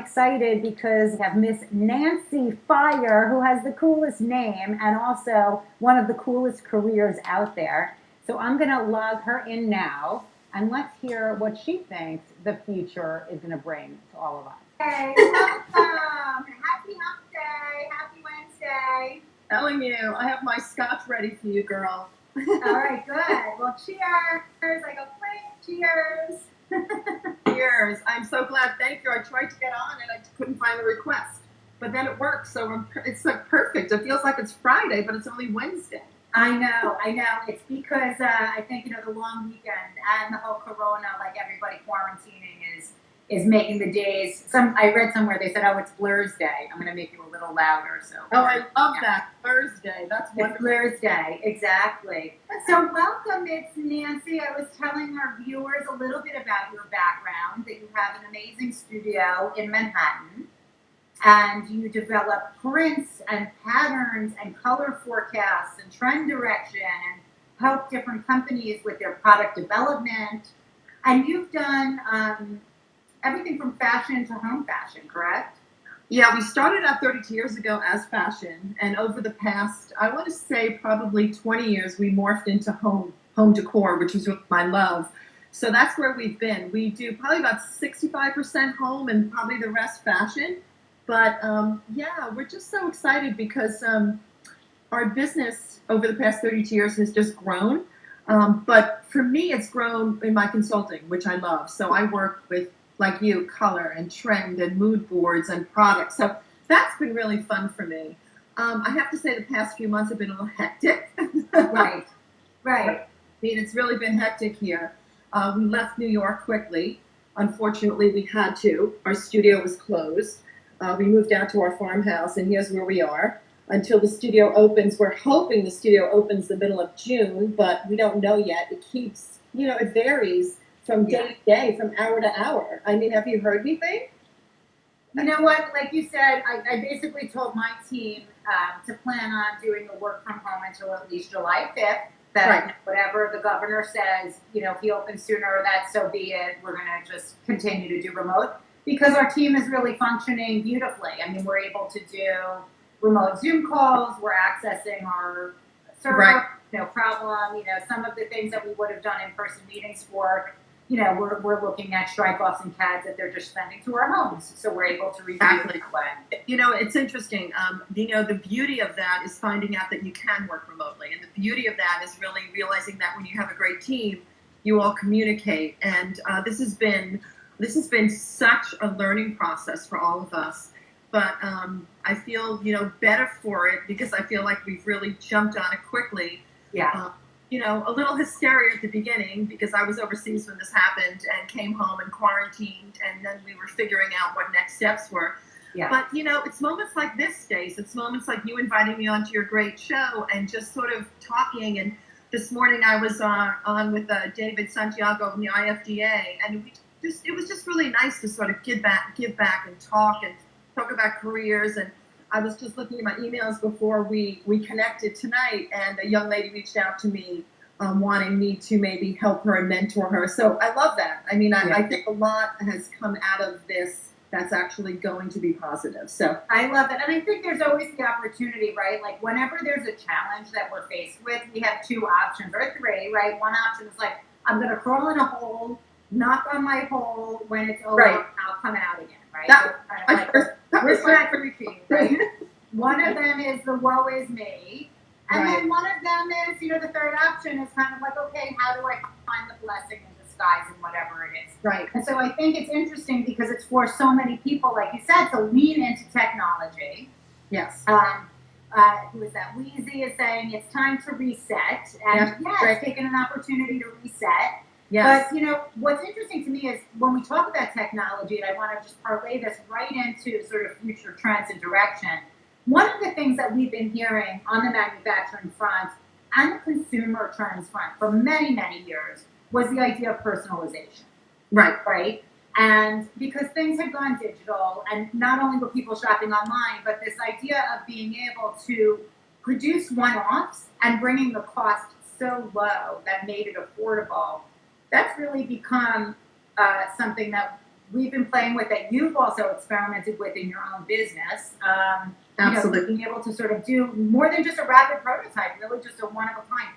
excited because I have Miss Nancy Fire, who has the coolest name and also one of the coolest careers out there. So I'm going to log her in now, and let's hear what she thinks the future is going to bring to all of us. Hey, welcome. Happy hump day. Happy Wednesday. Telling you, I have my scotch ready for you, girl. All right, good. Well, cheers. I go, quick, cheers. Cheers. I'm so glad. Thank you. I tried to get on and I couldn't find the request. But then it worked, so it's like perfect. It feels like it's Friday, but it's only Wednesday. I know. It's because I think, the long weekend and the whole corona, like everybody quarantining is making the days. I read somewhere they said, oh, it's Blur's Day. I'm going to make you a little louder. So. Oh, I love that. Thursday. That's wonderful. It's Blur's Day, exactly. So welcome, it's Nancy. I was telling our viewers a little bit about your background, that you have an amazing studio in Manhattan, and you develop prints and patterns and color forecasts and trend direction and help different companies with their product development. And you've done everything from fashion to home fashion, correct? Yeah, we started out 32 years ago as fashion, and over the past, I want to say probably 20 years, we morphed into home decor, which is my love. So that's where we've been. We do probably about 65% home and probably the rest fashion. But yeah, we're just so excited because our business over the past 32 years has just grown. But for me, it's grown in my consulting, which I love. So I work with, like you, color and trend and mood boards and products. So that's been really fun for me. I have to say the past few months have been a little hectic. Right. I mean, it's really been hectic here. We left New York quickly. Unfortunately, we had to. Our studio was closed. We moved out to our farmhouse, and here's where we are. Until the studio opens, we're hoping the studio opens the middle of June, but we don't know yet. It keeps, it varies from day to day, from hour to hour. I mean, have you heard anything? You know what? Like you said, I basically told my team to plan on doing the work from home until at least July 5th. That Right. Whatever the governor says, if he opens sooner, that so be it. We're going to just continue to do remote because our team is really functioning beautifully. I mean, we're able to do remote Zoom calls. We're accessing our server, Right. no problem. Some of the things that we would have done in-person meetings for, we're looking at strike-offs and CADs that they're just sending to our homes. So we're able to review Exactly. it that way. It's interesting. The beauty of that is finding out that you can work remotely. And the beauty of that is really realizing that when you have a great team, you all communicate. And this has been such a learning process for all of us. But I feel, better for it because I feel like we've really jumped on it quickly. Yeah. A little hysteria at the beginning because I was overseas when this happened and came home and quarantined, and then we were figuring out what next steps were. Yeah. But, it's moments like this, Stace. It's moments like you inviting me onto your great show and just sort of talking. And this morning I was on with David Santiago from the IFDA, and it was just really nice to sort of give back and talk about careers. And I was just looking at my emails before we connected tonight, and a young lady reached out to me wanting me to maybe help her and mentor her. So I love that. I mean, I think a lot has come out of this that's actually going to be positive. So I love it. And I think there's always the opportunity, right? Like whenever there's a challenge that we're faced with, we have two options or three, right? One option is like, I'm going to crawl in a hole, knock on my hole. When it's over, Right. I'll come out again, right? We're back to retreat, right? One of them is the woe is me. And then one of them is, the third option is kind of like, okay, how do I find the blessing in disguise in whatever it is? Right. And so I think it's interesting because it's for so many people, like you said, to lean into technology. Yes. Who is that? Wheezy is saying it's time to reset. And it's taking an opportunity to reset. Yes. But, what's interesting to me is when we talk about technology, and I want to just parlay this right into sort of future trends and direction, one of the things that we've been hearing on the manufacturing front and the consumer trends front for many, many years was the idea of personalization. Right? And because things have gone digital, and not only were people shopping online, but this idea of being able to produce one-offs and bringing the cost so low that made it affordable, that's really become something that we've been playing with that you've also experimented with in your own business. Absolutely. Being able to sort of do more than just a rapid prototype, really just a one of a kind.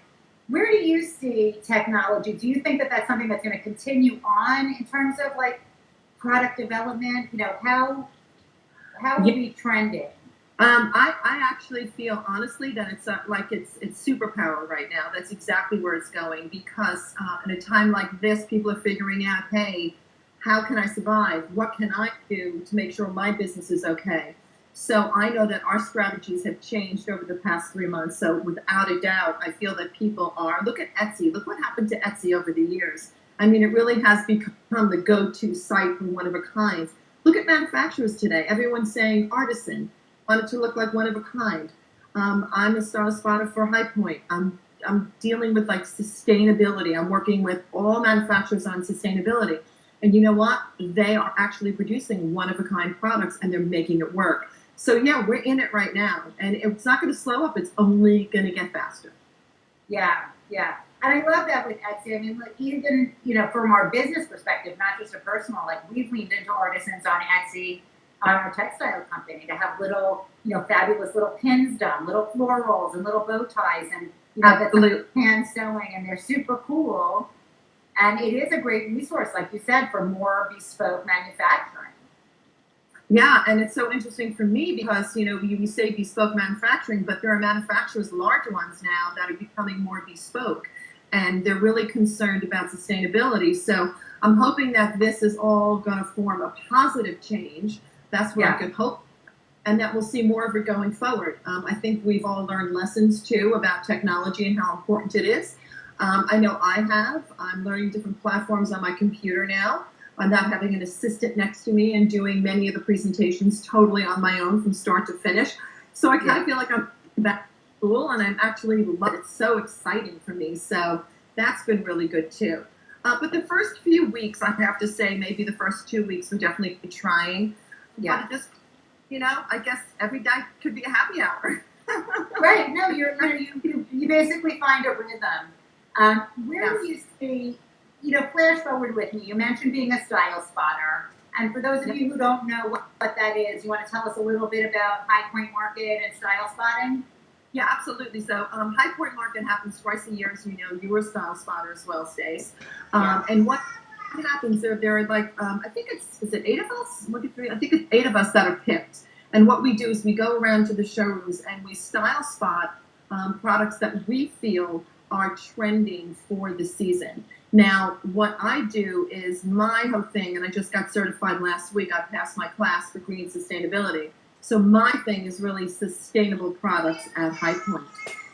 Where do you see technology? Do you think that that's something that's going to continue on in terms of like product development? How are Yeah. we trending? I actually feel honestly that it's superpower right now. That's exactly where it's going because in a time like this, people are figuring out, hey, how can I survive? What can I do to make sure my business is okay? So I know that our strategies have changed over the past 3 months. So without a doubt, I feel that people are. Look at Etsy. Look what happened to Etsy over the years. I mean, it really has become the go-to site for one of a kind. Look at manufacturers today. Everyone's saying artisan. Want it to look like one of a kind. I'm a style spotter for High Point. I'm dealing with like sustainability. I'm working with all manufacturers on sustainability. And you know what? They are actually producing one of a kind products and they're making it work. So yeah, we're in it right now. And it's not going to slow up. It's only going to get faster. Yeah, yeah. And I love that with Etsy. I mean, like even, from our business perspective, not just a personal, like we've leaned into artisans on Etsy on our textile company to have little, fabulous little pins done, little florals and little bow ties and, that's like hand sewing and they're super cool. And it is a great resource, like you said, for more bespoke manufacturing. Yeah, and it's so interesting for me because, we say bespoke manufacturing, but there are manufacturers, large ones now, that are becoming more bespoke. And they're really concerned about sustainability. So I'm hoping that this is all going to form a positive change. That's what I could hope. And that we'll see more of it going forward. I think we've all learned lessons, too, about technology and how important it is. I know I have. I'm learning different platforms on my computer now. I'm not having an assistant next to me and doing many of the presentations totally on my own from start to finish. So I kind of feel like I'm back to school and I'm actually love it. It's so exciting for me. So that's been really good too. But the first few weeks, I have to say, maybe the first 2 weeks were definitely trying. Yeah. But just, I guess every day could be a happy hour. Right. No, you basically find a rhythm. Where do you see, flash forward with me. You mentioned being a style spotter. And for those of you who don't know what that is, you want to tell us a little bit about High Point Market and style spotting? Yeah, absolutely. So High Point Market happens twice a year, as you know. You were a style spotter as well, Stace. And what happens, there are like, I think is it 8 of us? Look at 3. I think it's 8 of us that are picked. And what we do is we go around to the showrooms and we style spot products that we feel are trending for the season. Now, what I do is my whole thing, and I just got certified last week. I passed my class for green sustainability. So my thing is really sustainable products at High Point.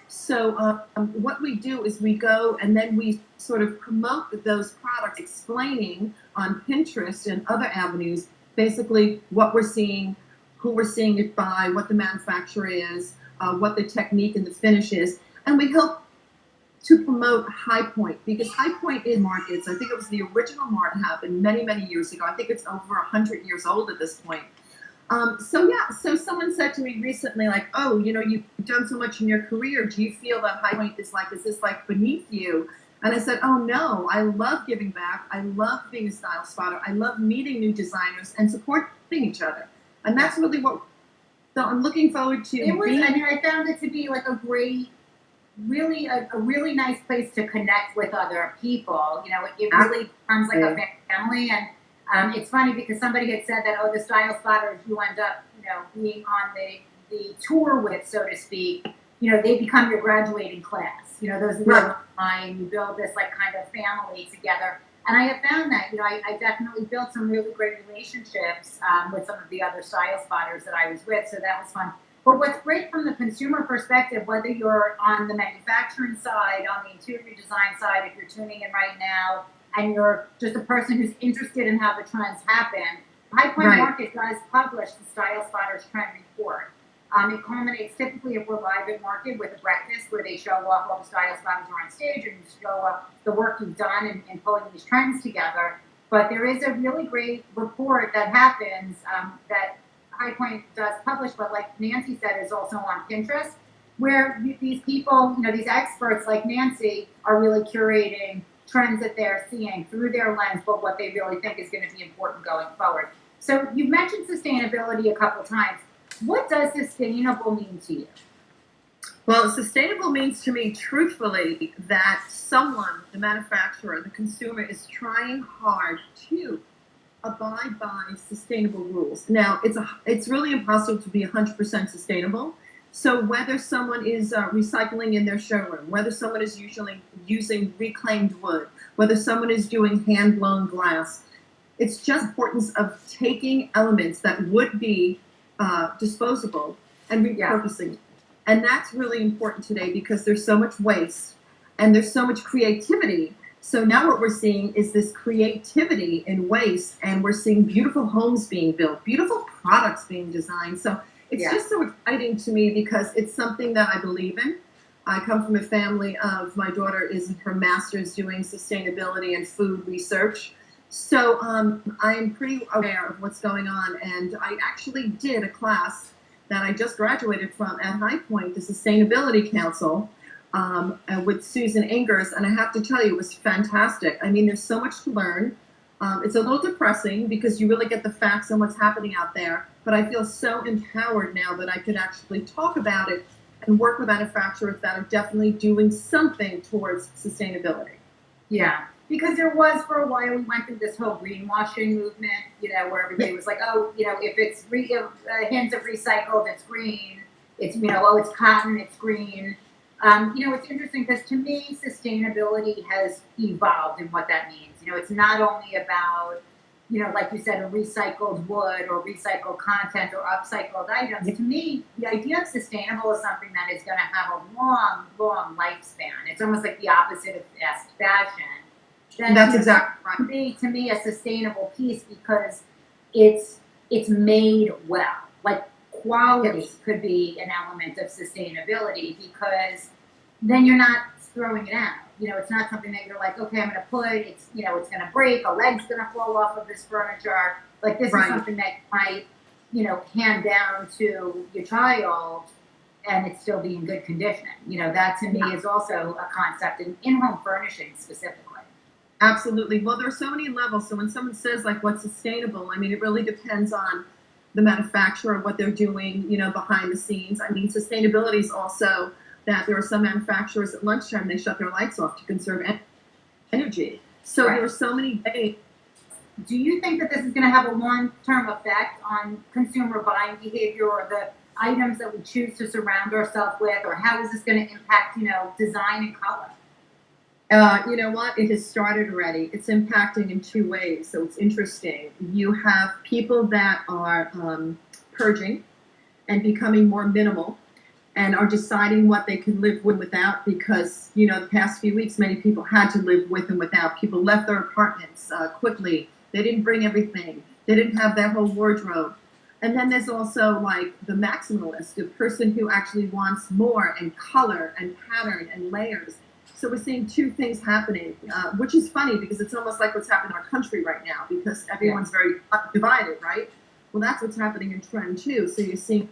So what we do is we go and then we sort of promote those products, explaining on Pinterest and other avenues, basically what we're seeing, who we're seeing it by, what the manufacturer is, what the technique and the finish is. And we help to promote High Point because High Point in markets, I think it was the original mart happened many, many years ago. I think it's over 100 years old at this point. So someone said to me recently, like, oh, you've done so much in your career. Do you feel that High Point is this like beneath you? And I said, oh no, I love giving back. I love being a style spotter. I love meeting new designers and supporting each other. And that's really so I'm looking forward to I found it to be like a great, really a really nice place to connect with other people. It really becomes like a family. And it's funny because somebody had said that, the style spotters you end up, being on the tour with, so to speak, they become your graduating class. Those are the line, you build this like kind of family together. And I have found that, I definitely built some really great relationships with some of the other style spotters that I was with. So that was fun. But what's great from the consumer perspective, whether you're on the manufacturing side, on the interior design side, if you're tuning in right now, and you're just a person who's interested in how the trends happen, High Point Market does publish the Style Spotters Trend Report. It culminates typically if we're live at market with a breakfast where they show off all the style spotters are on stage and you show off the work you've done in pulling these trends together. But there is a really great report that happens that High Point does publish, but like Nancy said, is also on Pinterest, where these people, these experts like Nancy are really curating trends that they're seeing through their lens, but what they really think is going to be important going forward. So you've mentioned sustainability a couple times. What does sustainable mean to you? Well, sustainable means to me, truthfully, that someone, the manufacturer, the consumer, is trying hard to abide by sustainable rules. Now, it's really impossible to be 100% sustainable. So whether someone is recycling in their showroom, whether someone is usually using reclaimed wood, whether someone is doing hand-blown glass, it's just importance of taking elements that would be disposable and repurposing. And that's really important today because there's so much waste and there's so much creativity. So now what we're seeing is this creativity in waste, and we're seeing beautiful homes being built, beautiful products being designed. So it's just so exciting to me because it's something that I believe in. I come from a family of, my daughter is in her master's doing sustainability and food research. So I am pretty aware of what's going on. And I actually did a class that I just graduated from at High Point, the Sustainability Council, with Susan Ingers, and I have to tell you, it was fantastic. I mean, there's so much to learn. It's a little depressing because you really get the facts on what's happening out there, but I feel so empowered now that I could actually talk about it and work with manufacturers that are definitely doing something towards sustainability. Yeah, because there was, for a while, we went through this whole greenwashing movement, where everybody was like, oh, if it's hints of recycled, it's green. It's, oh, it's cotton, it's green. It's interesting because to me, sustainability has evolved in what that means. It's not only about, like you said, a recycled wood or recycled content or upcycled items. To me, the idea of sustainable is something that is going to have a long, long lifespan. It's almost like the opposite of fast fashion. That's exactly right. To me, a sustainable piece because it's made well. Like quality could be an element of sustainability because then you're not throwing it out. It's not something that you're like, okay, I'm going to put, it's going to break, a leg's going to fall off of this furniture. Like this is something that you might, hand down to your child and it's still be in good condition. That to me is also a concept in home furnishing specifically. Absolutely. Well, there are so many levels. So when someone says like what's sustainable, I mean, it really depends on the manufacturer, what they're doing, behind the scenes. I mean, sustainability is also that there are some manufacturers at lunchtime, they shut their lights off to conserve energy. So there are so many ways. Do you think that this is going to have a long-term effect on consumer buying behavior or the items that we choose to surround ourselves with, or how is this going to impact, design and color? You know what? It has started already. It's impacting in two ways. So it's interesting. You have people that are purging and becoming more minimal and are deciding what they can live with without because, the past few weeks, many people had to live with and without. People left their apartments quickly. They didn't bring everything. They didn't have their whole wardrobe. And then there's also like the maximalist, the person who actually wants more and color and pattern and layers. So we're seeing two things happening, which is funny because it's almost like what's happening in our country right now because everyone's very divided, right? Well, that's what's happening in trend too. So you're seeing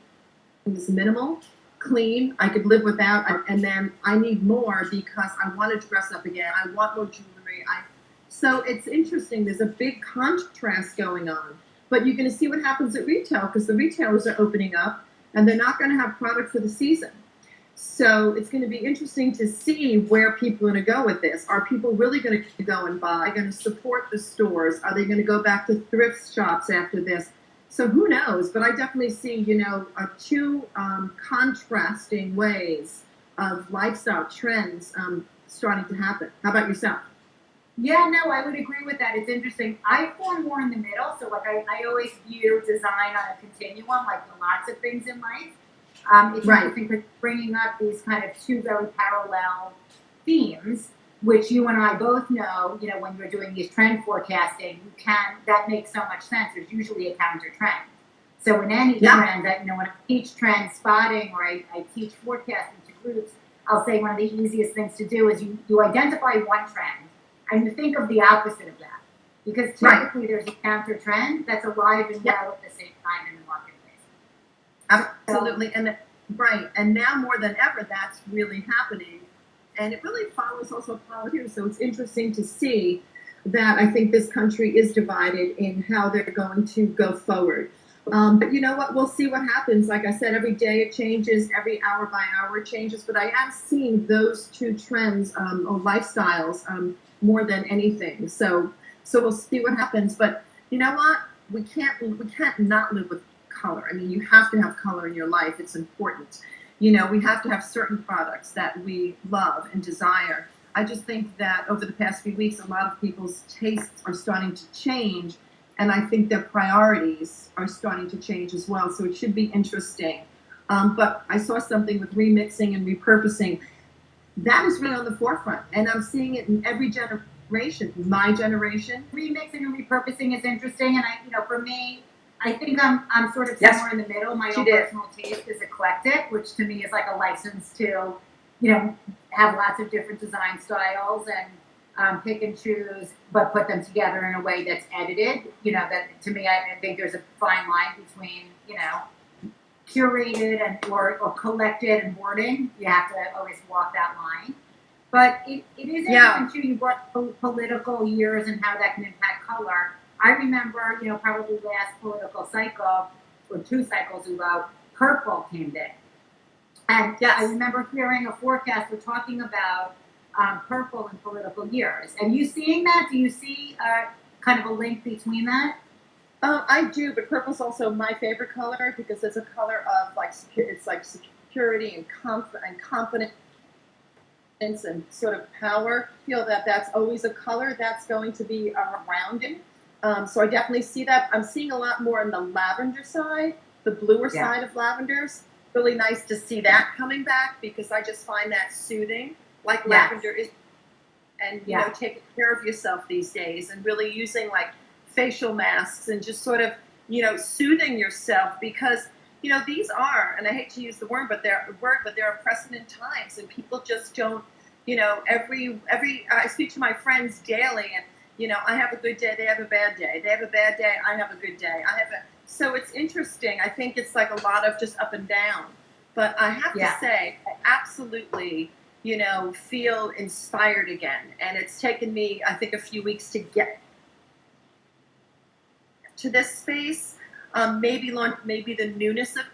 this minimal, clean, I could live without, and then I need more because I want to dress up again. I want more jewelry. So it's interesting. There's a big contrast going on. But you're going to see what happens at retail because the retailers are opening up and they're not going to have product for the season. So it's going to be interesting to see where people are going to go with this. Are people really going to go and buy? Are they going to support the stores? Are they going to go back to thrift shops after this? So who knows? But I definitely see, two contrasting ways of lifestyle trends starting to happen. How about yourself? Yeah, no, I would agree with that. It's interesting. I fall more in the middle. So like I always view design on a continuum, like lots of things in life. It's interesting for bringing up these kind of two very parallel themes, which you and I both know, when you're doing these trend forecasting, that makes so much sense. There's usually a counter trend. So in any trend, when I teach trend spotting or I teach forecasting to groups, I'll say one of the easiest things to do is you identify one trend and you think of the opposite of that. Because typically there's a counter trend that's alive and well at the same time in the marketplace. Absolutely, and now more than ever, that's really happening. And it really follows also politics. So it's interesting to see that I think this country is divided in how they're going to go forward. But you know what? We'll see what happens. Like I said, every day it changes, every hour by hour it changes. But I am seeing those two trends or lifestyles more than anything. So we'll see what happens. But you know what? We can't not live with color. I mean, you have to have color in your life. It's important. You know, we have to have certain products that we love and desire. I just think that over the past few weeks, a lot of people's tastes are starting to change, and I think their priorities are starting to change as well. So it should be interesting. But I saw something with remixing and repurposing. That is really on the forefront, and I'm seeing it in every generation. My generation. Remixing and repurposing is interesting, and for me, I think I'm sort of somewhere in the middle. My own personal taste is eclectic, which to me is like a license to, have lots of different design styles and pick and choose, but put them together in a way that's edited. That to me, I think there's a fine line between, curated and or collected and boarding. You have to always walk that line. But it is interesting too. You brought political years and how that can impact color. I remember, probably last political cycle or 2 cycles ago, purple came in. And I remember hearing a forecaster talking about purple in political years. Are you seeing that? Do you see kind of a link between that? I do, but purple's also my favorite color because it's a color of it's like security and confidence and sort of power. I feel that that's always a color that's going to be around it. So I definitely see that. I'm seeing a lot more on the lavender side, the bluer side of lavenders. Really nice to see that coming back because I just find that soothing, like lavender is. And, taking care of yourself these days and really using like facial masks and just sort of, soothing yourself because, these are, and I hate to use the word, but they're precedent times and people just don't, I speak to my friends daily and, I have a good day, they have a bad day. They have a bad day, I have a good day. So it's interesting. I think it's like a lot of just up and down. But I have to say, I absolutely, feel inspired again. And it's taken me, I think, a few weeks to get to this space. Maybe the newness of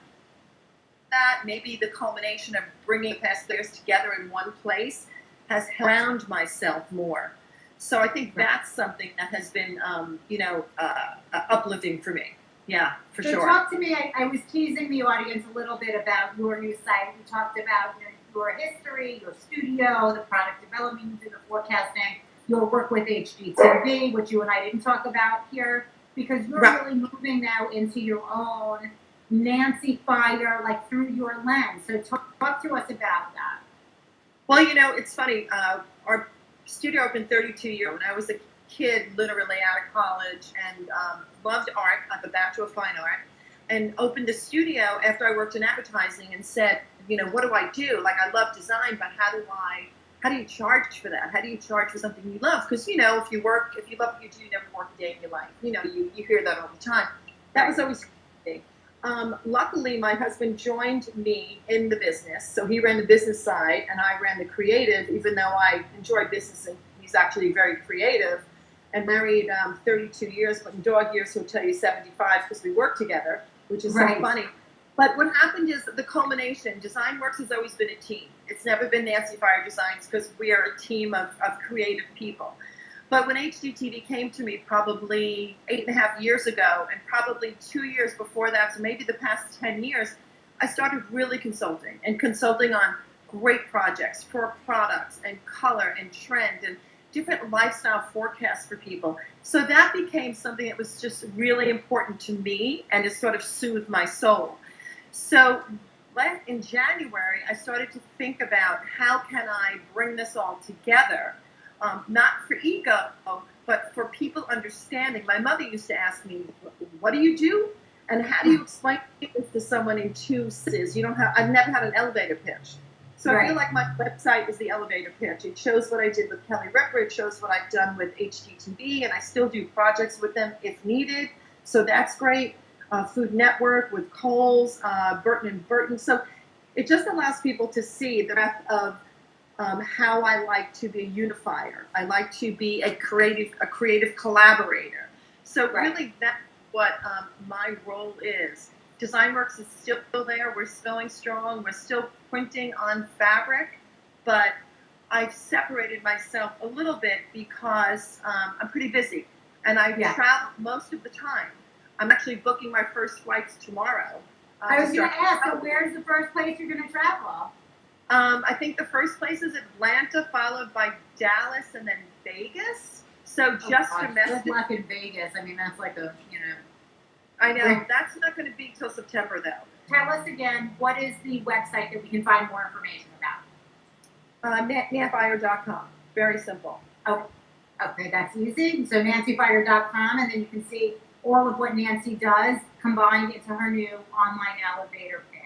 that, maybe the culmination of bringing past players together in one place has ground myself more. So I think that's something that has been, uplifting for me. Yeah, for sure. So talk to me. I was teasing the audience a little bit about your new site. We talked about your history, your studio, the product development, you do the forecasting, your work with HGTV, which you and I didn't talk about here, because you're really moving now into your own Nancy Fire, like through your lens. So talk to us about that. Well, it's funny. Our studio opened 32 years ago when I was a kid, literally out of college, and loved art. I have a Bachelor of Fine Art, and opened a studio after I worked in advertising and said, what do I do? Like, I love design, but how do you charge for that? How do you charge for something you love? Because, if you love what you do, you never work a day in your life. You hear that all the time. That was always me. Luckily, my husband joined me in the business. So he ran the business side and I ran the creative, even though I enjoy business and he's actually very creative. And married 32 years, but in dog years he'll tell you 75 because we work together, which is so funny. But what happened is the culmination. Design Works has always been a team. It's never been Nancy Fire Designs because we are a team of creative people. But when HGTV came to me probably 8.5 years ago, and probably 2 years before that, so maybe the past 10 years, I started really consulting on great projects for products and color and trend and different lifestyle forecasts for people. So that became something that was just really important to me and it sort of soothed my soul. So in January, I started to think about how can I bring this all together, not for ego, but for people understanding. My mother used to ask me, what do you do? And how do you explain this to someone in 2 sentences? I've never had an elevator pitch. So I feel like my website is the elevator pitch. It shows what I did with Kelly Ripa. It shows what I've done with HGTV, and I still do projects with them if needed. So that's great. Food Network with Kohl's, Burton & Burton. So it just allows people to see the breadth of how I like to be a unifier. I like to be a creative collaborator. So Right. really, that's what my role is. DesignWorks is still there. We're going strong. We're still printing on fabric, but I've separated myself a little bit because I'm pretty busy and I Yeah. travel most of the time. I'm actually booking my first flights tomorrow. I was going to ask, so traveling. where's the first place you're going to travel? I think the first place is Atlanta, followed by Dallas, and then Vegas. So just Gosh, domestic. good luck in Vegas. I mean, that's like a, you know. I know Right. that's not going to be till September though. Tell us again, what is the website that we can find more information about? NancyFire.com. Very simple. Okay, that's easy. So nancyfire.com, and then you can see all of what Nancy does combined into her new online elevator page.